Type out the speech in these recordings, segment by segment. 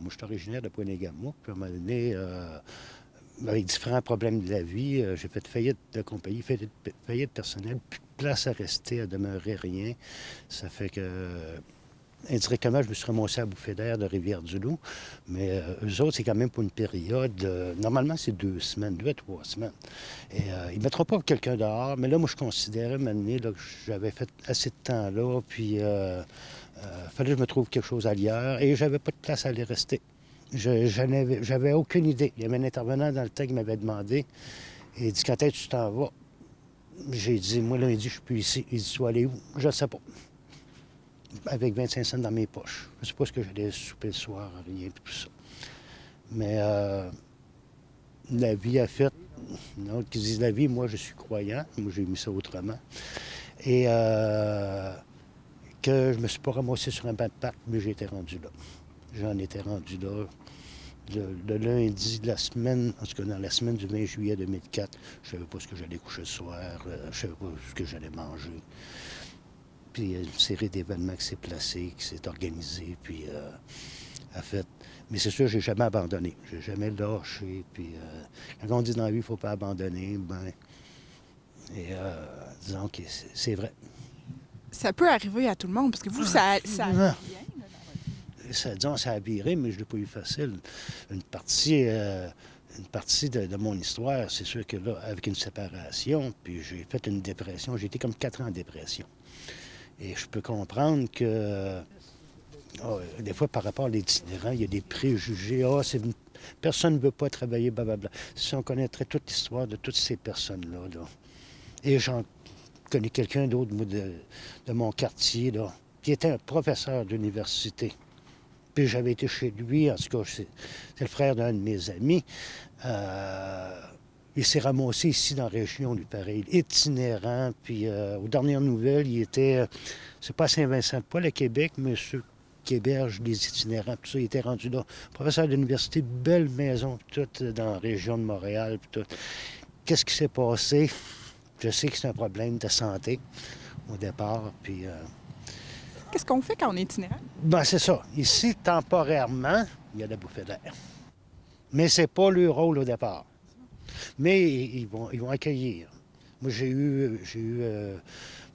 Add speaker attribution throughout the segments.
Speaker 1: Moi, je suis originaire de Pointe-des-Gamois. Puis, à un moment donné, avec différents problèmes de la vie, j'ai fait faillite de compagnie, faillite personnelle, plus de place à rester, à demeurer rien. Ça fait que, indirectement, je me suis ramassé à bouffer d'air de Rivière-du-Loup. Mais eux autres, c'est quand même pour une période. Normalement, c'est 2 semaines, 2 à 3 semaines. Et ils ne mettront pas quelqu'un dehors. Mais là, moi, je considérais, maintenant, que j'avais fait assez de temps là. Puis, fallait que je me trouve quelque chose ailleurs. Et j'avais pas de place à aller rester. J'avais aucune idée. Il y avait un intervenant dans le temps qui m'avait demandé. Il dit, quand est-ce que tu t'en vas? J'ai dit, moi, lundi, je suis plus ici. Il dit, tu vas aller où? Je ne sais pas. Avec 25 cents dans mes poches. Je ne sais pas ce que j'allais souper le soir, rien, tout ça. Mais la vie a fait. Non, qui disent la vie, moi, je suis croyant. Moi, j'ai mis ça autrement. Et que je me suis pas ramassé sur un banc de parc, mais j'ai été rendu là. J'en étais rendu là. Le lundi de la semaine, en tout cas dans la semaine du 20 juillet 2004, je savais pas ce que j'allais coucher le soir, je savais pas ce que j'allais manger. Puis il y a une série d'événements qui s'est placée, qui s'est organisée, puis a fait. Mais c'est sûr, j'ai jamais abandonné. J'ai jamais lâché. Puis quand on dit dans la vie, il ne faut pas abandonner, ben. Et disons que c'est vrai.
Speaker 2: Ça peut arriver à tout le monde, parce que vous, ça allait bien, là,
Speaker 1: Disons, ça a viré, mais je ne l'ai pas eu facile. Une partie de mon histoire, c'est sûr que là, avec une séparation, puis j'ai fait une dépression, j'ai été comme 4 ans en dépression. Et je peux comprendre que, des fois, par rapport à l'itinérant, il y a des préjugés. Personne ne veut pas travailler, blablabla. Si on connaîtrait toute l'histoire de toutes ces personnes-là, là. Et j'en connais quelqu'un d'autre de mon quartier, là, qui était un professeur d'université. Puis j'avais été chez lui, en tout cas, c'est le frère d'un de mes amis. Il s'est ramassé ici dans la région, lui, pareil, itinérant. Puis aux dernières nouvelles, il était, c'est pas Saint-Vincent-de-Paul, à Québec, mais ceux qui hébergent les itinérants, tout ça, il était rendu là. Professeur d'université, belle maison, toute dans la région de Montréal, puis tout. Qu'est-ce qui s'est passé? Je sais que c'est un problème de santé au départ, puis...
Speaker 2: Qu'est-ce qu'on fait quand on est itinérant?
Speaker 1: Ben, c'est ça. Ici, temporairement, il y a de la bouffée d'air. Mais c'est pas leur rôle au départ. Mais ils vont accueillir. Moi, j'ai eu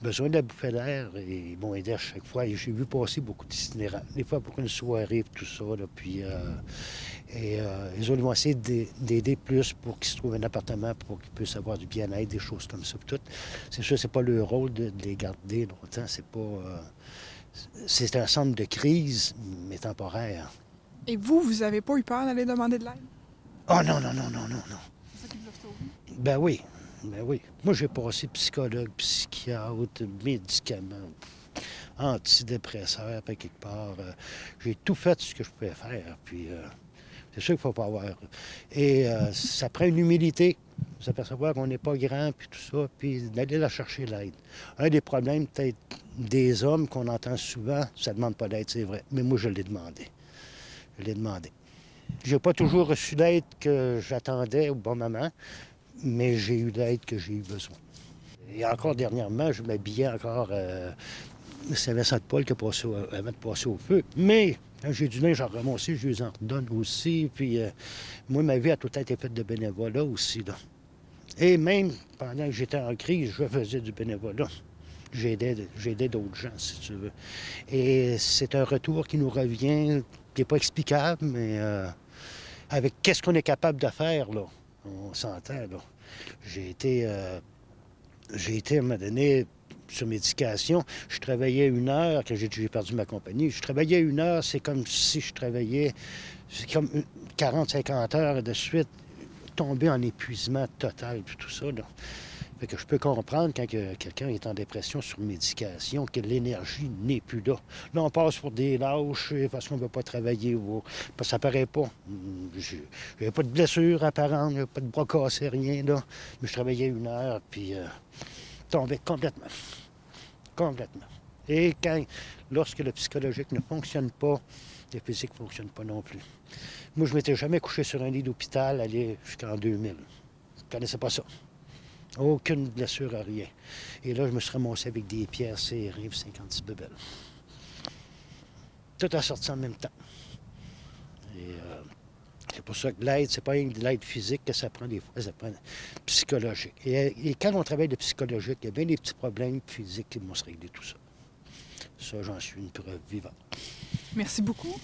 Speaker 1: besoin de la bouffée d'air et ils m'ont aidé à chaque fois. Et j'ai vu passer beaucoup d'itinérants. Des fois, beaucoup de soirées, tout ça. Là, puis, les autres vont essayer d'aider plus pour qu'ils se trouvent un appartement, pour qu'ils puissent avoir du bien-être, des choses comme ça. Tout. C'est sûr, c'est pas leur rôle de les garder longtemps. C'est pas... c'est un centre de crise, mais temporaire.
Speaker 2: Et vous avez pas eu peur d'aller demander de l'aide?
Speaker 1: Oh non, non, non, non, non, non.
Speaker 2: C'est ça qui vous a sauvé?
Speaker 1: Ben oui, ben oui. Moi, j'ai passé psychologue, psychiatre, médicaments, antidépresseurs, puis quelque part. J'ai tout fait ce que je pouvais faire, puis c'est sûr qu'il ne faut pas avoir. Et ça prend une humilité, s'apercevoir qu'on n'est pas grand, puis tout ça, puis d'aller la chercher l'aide. Un des problèmes, peut-être, des hommes qu'on entend souvent, ça ne demande pas d'aide, c'est vrai. Mais moi, je l'ai demandé. Je l'ai demandé. J'ai pas toujours reçu l'aide que j'attendais au bon moment, mais j'ai eu l'aide que j'ai eu besoin. Et encore dernièrement, je m'habillais encore Saint-Vincent-de-Paul avant de passer au feu. Mais quand j'ai du linge à ramasser, je les en redonne aussi. Puis moi, ma vie a tout été faite de bénévolat aussi. Là. Et même pendant que j'étais en crise, je faisais du bénévolat. J'aidais d'autres gens, si tu veux. Et c'est un retour qui nous revient, qui n'est pas explicable, mais avec qu'est-ce qu'on est capable de faire, là. On s'entend, là. J'ai été, à un moment donné, sur médication. Je travaillais 1 heure, quand j'ai perdu ma compagnie. Je travaillais 1 heure, c'est comme si je travaillais, c'est comme 40-50 heures de suite, tombé en épuisement total, puis tout ça, là. Fait que je peux comprendre quand quelqu'un est en dépression sur médication, que l'énergie n'est plus là. Là, on passe pour des lâches parce qu'on ne veut pas travailler. Parce que ça paraît pas. J'avais pas de blessure apparente, j'avais pas de bras cassés, rien, là. Mais je travaillais 1 heure, puis tombais complètement. Complètement. Et lorsque le psychologique ne fonctionne pas, le physique ne fonctionne pas non plus. Moi, je ne m'étais jamais couché sur un lit d'hôpital, aller jusqu'en 2000. Je ne connaissais pas ça. Aucune blessure à rien. Et là, je me suis ramassé avec des pierres serrées, 56 bebelles. Tout a sorti en même temps. Et C'est pour ça que l'aide, c'est pas de l'aide physique que ça prend des fois, ça prend psychologique. Et quand on travaille de psychologique, il y a bien des petits problèmes physiques qui vont se régler tout ça. Ça, j'en suis une preuve vivante.
Speaker 2: Merci beaucoup.